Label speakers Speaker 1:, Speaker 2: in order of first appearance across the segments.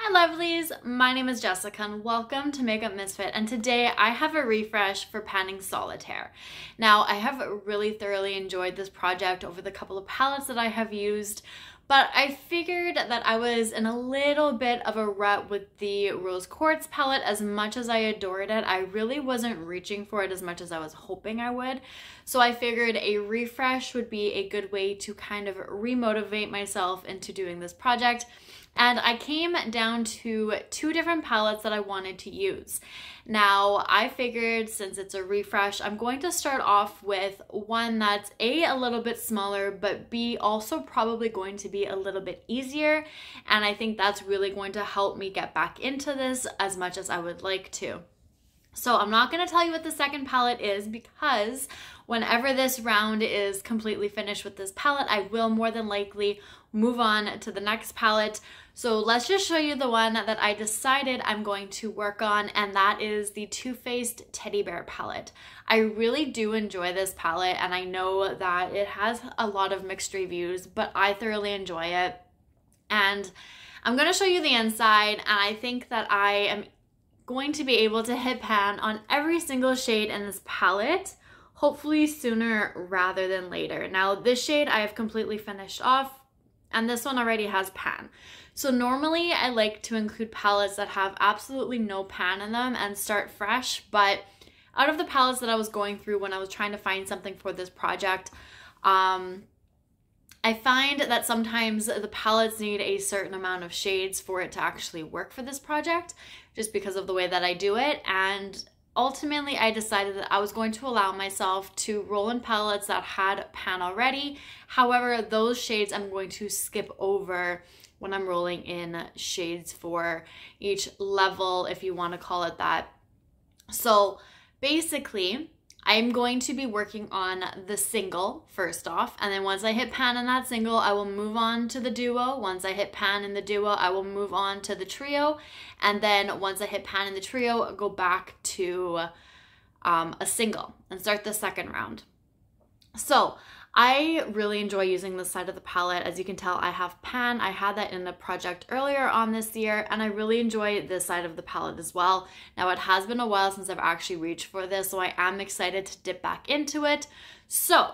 Speaker 1: Hi lovelies, my name is Jessica and welcome to Makeup Misfit, and today I have a refresh for panning solitaire. Now I have really thoroughly enjoyed this project over the couple of palettes that I have used, but I figured that I was in a little bit of a rut with the Rose Quartz palette. As much as I adored it, I really wasn't reaching for it as much as I was hoping I would. So I figured a refresh would be a good way to kind of remotivate myself into doing this project. And I came down to two different palettes that I wanted to use. Now, I figured since it's a refresh, I'm going to start off with one that's a little bit smaller, but B, also probably going to be a little bit easier. And I think that's really going to help me get back into this as much as I would like to. So I'm not going to tell you what the second palette is because whenever this round is completely finished with this palette, I will more than likely move on to the next palette. So let's just show you the one that I decided I'm going to work on, and that is the Too Faced Teddy Bear palette. I really do enjoy this palette, and I know that it has a lot of mixed reviews, but I thoroughly enjoy it. And I'm going to show you the inside, and I think that I am going to be able to hit pan on every single shade in this palette, hopefully sooner rather than later. Now this shade I have completely finished off, and this one already has pan. So normally I like to include palettes that have absolutely no pan in them and start fresh, but out of the palettes that I was going through when I was trying to find something for this project, I find that sometimes the palettes need a certain amount of shades for it to actually work for this project, just because of the way that I do it. And ultimately I decided that I was going to allow myself to roll in palettes that had pan already. However, those shades I'm going to skip over when I'm rolling in shades for each level, if you want to call it that. So basically, I'm going to be working on the single first off, and then once I hit pan in that single, I will move on to the duo. Once I hit pan in the duo, I will move on to the trio, and then once I hit pan in the trio, I'll go back to a single and start the second round. So I really enjoy using this side of the palette. As you can tell, I have pan. I had that in a project earlier on this year, and I really enjoy this side of the palette as well. Now, it has been a while since I've actually reached for this, so I am excited to dip back into it. So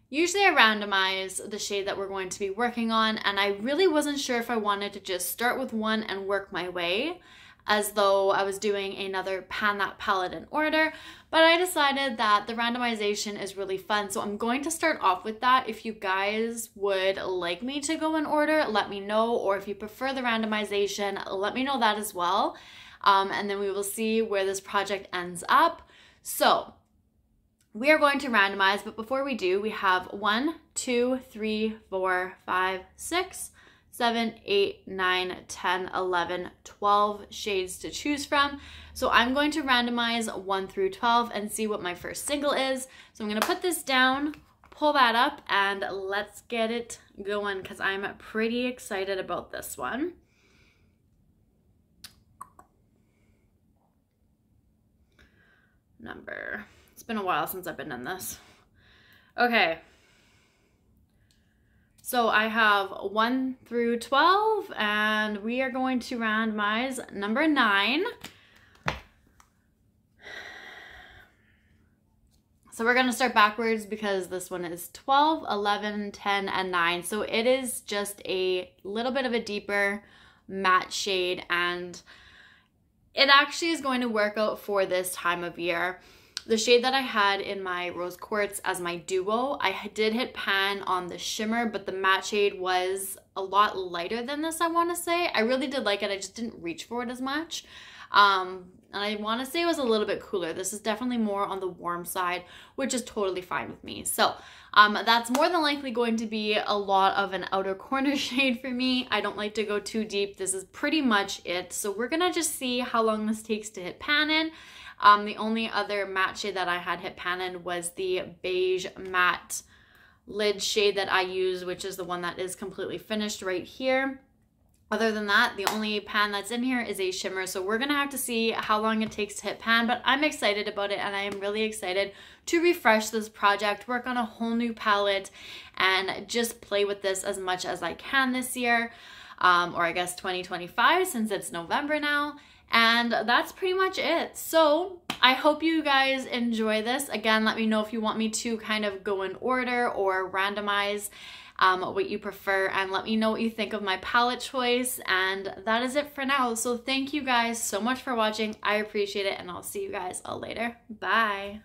Speaker 1: usually I randomize the shade that we're going to be working on, and I really wasn't sure if I wanted to just start with one and work my way, as though I was doing another pan that palette in order, but I decided that the randomization is really fun, so I'm going to start off with that. If you guys would like me to go in order, let me know, or if you prefer the randomization, let me know that as well, and then we will see where this project ends up. So we are going to randomize, but before we do, we have 1, 2, 3, 4, 5, 6, 7, 8, 9, 10, 11, 12 shades to choose from. So I'm going to randomize 1 through 12 and see what my first single is. So I'm going to put this down, pull that up, and let's get it going because I'm pretty excited about this one. It's been a while since I've been in this. Okay. So I have 1 through 12, and we are going to randomize number 9. So we're going to start backwards because this one is 12, 11, 10, and 9. So it is just a little bit of a deeper matte shade, and it actually is going to work out for this time of year. The shade that I had in my Rose Quartz as my duo, I did hit pan on the shimmer, but the matte shade was a lot lighter than this, I want to say. I really did like it. I just didn't reach for it as much. And I want to say it was a little bit cooler. This is definitely more on the warm side, which is totally fine with me. So that's more than likely going to be a lot of an outer corner shade for me. I don't like to go too deep. This is pretty much it. So we're going to just see how long this takes to hit pan in. The only other matte shade that I had hit pan in was the beige matte lid shade that I use, which is the one that is completely finished right here. Other than that, the only pan that's in here is a shimmer, so we're gonna have to see how long it takes to hit pan, but I'm excited about it, and I am really excited to refresh this project, work on a whole new palette, and just play with this as much as I can this year. or I guess 2025 since it's November now. And that's pretty much it. So I hope you guys enjoy this. Again, let me know if you want me to kind of go in order or randomize what you prefer, and let me know what you think of my palette choice. And that is it for now. So thank you guys so much for watching. I appreciate it, and I'll see you guys all later. Bye.